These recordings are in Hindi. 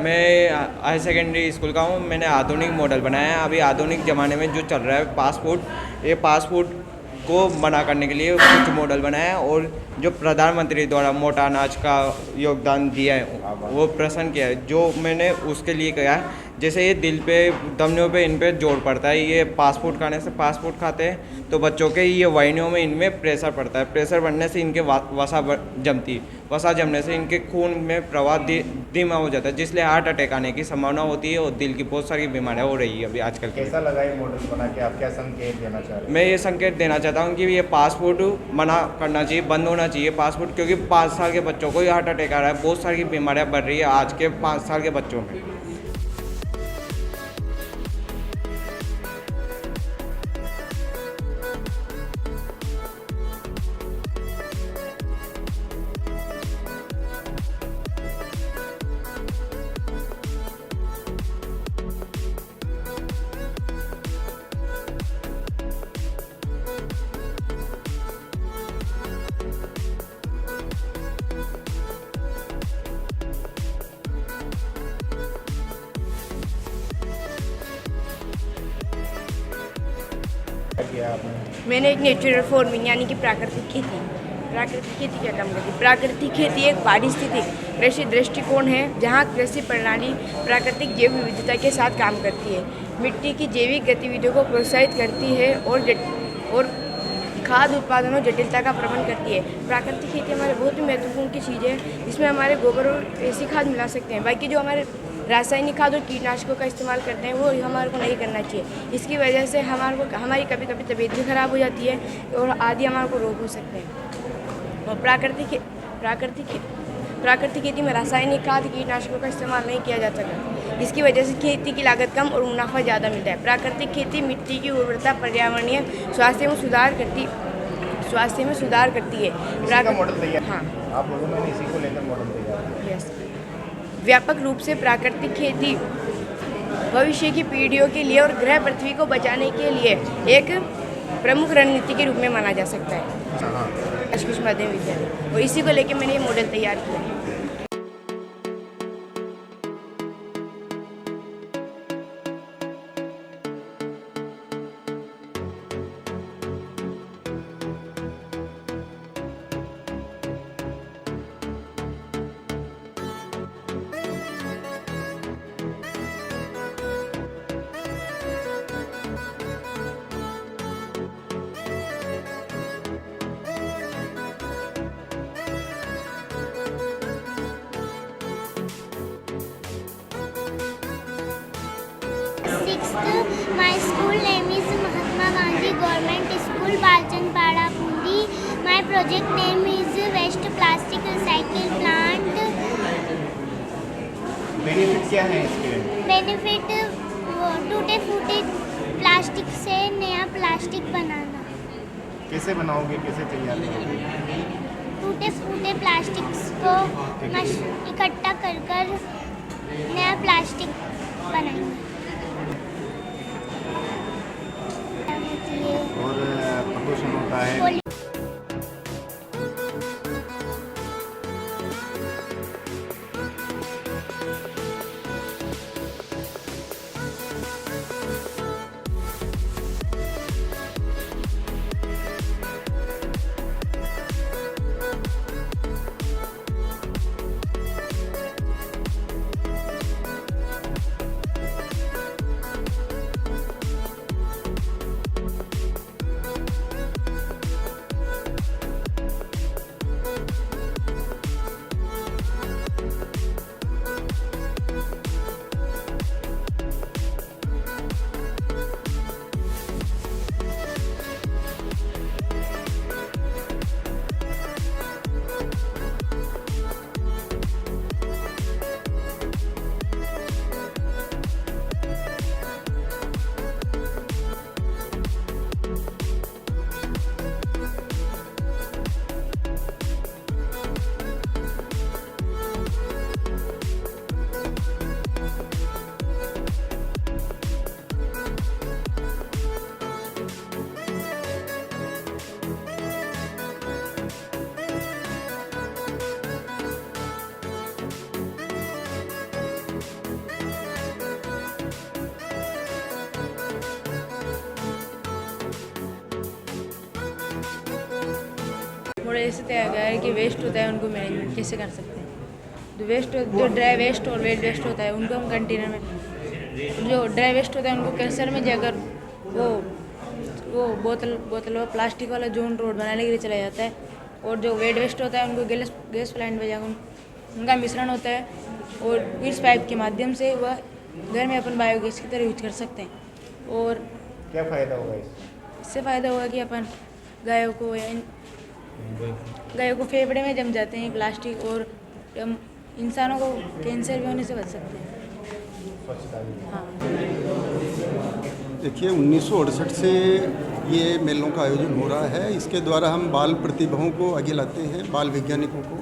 मैं हाई सेकेंडरी स्कूल का हूँ। मैंने आधुनिक मॉडल बनाया है। अभी आधुनिक ज़माने में जो चल रहा है फास्ट फूड, ये फास्ट फूड को मना करने के लिए कुछ मॉडल बनाया है और जो प्रधानमंत्री द्वारा मोटा अनाज का योगदान दिया है वो प्रश्न किया है, जो मैंने उसके लिए किया है। जैसे ये दिल पे, धमनियों पे, इन पे जोर पड़ता है। ये फास्ट फूड खाने से, फास्ट फूड खाते हैं तो बच्चों के ये वाहिनियों में, इनमें प्रेशर पड़ता है। प्रेशर बढ़ने से इनके वसा जमती है। वसा जमने से इनके खून में प्रवाह धीमा हो जाता है, जिसलिए हार्ट अटैक आने की संभावना होती है और दिल की बहुत सारी बीमारियाँ हो रही है अभी आजकल। कैसा लगा ये मॉडल बना के? आप क्या संकेत देना चाह रहे हैं? मैं ये संकेत देना चाहता हूँ कि ये फास्ट फूड मना करना चाहिए, बंद होना चाहिए फास्ट फूड, क्योंकि 5 साल के बच्चों को ही हार्ट अटैक आ रहा है। बहुत सारी बीमारियाँ बढ़ रही है आज के 5 साल के बच्चों में। क्या किया आपने? मैंने एक नेचुरल फार्मिंग यानी कि प्राकृतिक खेती क्या काम करती है? प्राकृतिक खेती एक पारिस्थितिक कृषि दृष्टिकोण है जहाँ कृषि प्रणाली प्राकृतिक जैव विविधता के साथ काम करती है, मिट्टी की जैविक गतिविधियों को प्रोत्साहित करती है और खाद्य उत्पादन और जटिलता का प्रबंधन करती है। प्राकृतिक खेती हमारे बहुत ही महत्वपूर्ण की चीज़ है। इसमें हमारे गोबर और ऐसी खाद मिला सकते हैं। बाकी जो हमारे रासायनिक खाद और कीटनाशकों का इस्तेमाल करते हैं वो हमारे को नहीं करना चाहिए। इसकी वजह से हमारी कभी कभी तबीयत भी खराब हो जाती है और आदि हमारे को रोग हो सकते हैं। और प्राकृतिक खेती में रासायनिक खाद कीटनाशकों का इस्तेमाल नहीं किया जा सकता। इसकी वजह से खेती की लागत कम और मुनाफा ज़्यादा मिलता है। प्राकृतिक खेती मिट्टी की उर्वरता, पर्यावरणीय स्वास्थ्य में सुधार करती है। मॉडल तैयार? हाँ, आप लोगों ने इसी को लेकर मॉडल तैयार? यस। व्यापक रूप से प्राकृतिक खेती भविष्य की पीढ़ियों के लिए और ग्रह पृथ्वी को बचाने के लिए एक प्रमुख रणनीति के रूप में माना जा सकता है। हाँ। राजकीय माध्यमिक विद्यालय, और इसी को लेकर मैंने ये मॉडल तैयार किया है। My school name is Mahatma Gandhi Government School, Balchandpara, Bundi. My project name is Waste Plastic Recycle Plant. Benefit क्या है इसके? बेनिफिट टूटे फूटे प्लास्टिक से नया प्लास्टिक बनाना। कैसे बनाओगे, कैसे तैयार करोगे? टूटे फूटे प्लास्टिक को इकट्ठा कर नया प्लास्टिक बनाएंगे। और प्रदूषण होता है। मॉडल ऐसे तैयार किया है कि वेस्ट होता है उनको मैनेजमेंट कैसे कर सकते हैं। जो ड्राई वेस्ट और वेट वेस्ट होता है उनको हम कंटेनर में, जो ड्राई वेस्ट होता है उनको कैंसर में जाकर वो बोतल प्लास्टिक वाला जोन रोड बनाने के लिए चला जाता है, और जो वेट वेस्ट होता है उनको गैस प्लांट में जाकर उनका मिश्रण होता है, और इस पाइप के माध्यम से वह घर में अपन बायोगैस की तरह यूज कर सकते हैं। और क्या फ़ायदा होगा इससे? इससे फ़ायदा होगा कि अपन गायों को फेफड़े में जम जाते हैं प्लास्टिक, और हम इंसानों को कैंसर भी होने से बच सकते हैं। हाँ, देखिए 1968 से ये मेलों का आयोजन हो रहा है। इसके द्वारा हम बाल प्रतिभाओं को आगे लाते हैं, बाल वैज्ञानिकों को।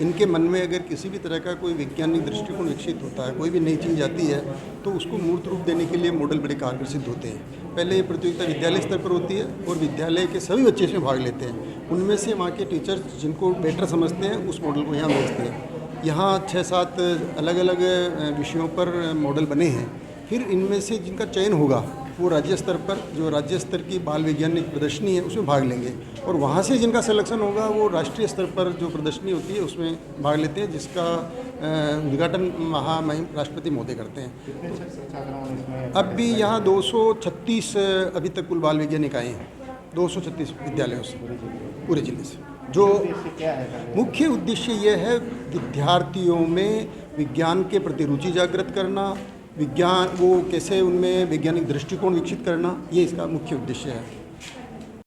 इनके मन में अगर किसी भी तरह का कोई वैज्ञानिक दृष्टिकोण विकसित होता है, कोई भी नई चीज़ आती है, तो उसको मूर्त रूप देने के लिए मॉडल बड़े कारगर सिद्ध होते हैं। पहले ये प्रतियोगिता विद्यालय स्तर पर होती है और विद्यालय के सभी बच्चे इसमें भाग लेते हैं। उनमें से वहाँ के टीचर्स जिनको बेटर समझते हैं उस मॉडल को यहाँ भेजते हैं। यहाँ 6-7 अलग अलग विषयों पर मॉडल बने हैं। फिर इनमें से जिनका चयन होगा वो राज्य स्तर पर, जो राज्य स्तर की बाल वैज्ञानिक प्रदर्शनी है उसमें भाग लेंगे, और वहाँ से जिनका सिलेक्शन होगा वो राष्ट्रीय स्तर पर जो प्रदर्शनी होती है उसमें भाग लेते हैं, जिसका उद्घाटन महामहिम राष्ट्रपति महोदय करते हैं। कितने छात्राओं ने इसमें? अब भी यहाँ 236 अभी तक कुल बाल वैज्ञानिक आए हैं, 236 विद्यालयों से, पूरे जिले से। जो इससे क्या है? मुख्य उद्देश्य ये है विद्यार्थियों में विज्ञान के प्रति रुचि जागृत करना, विज्ञान वो कैसे उनमें वैज्ञानिक दृष्टिकोण विकसित करना, ये इसका मुख्य उद्देश्य है।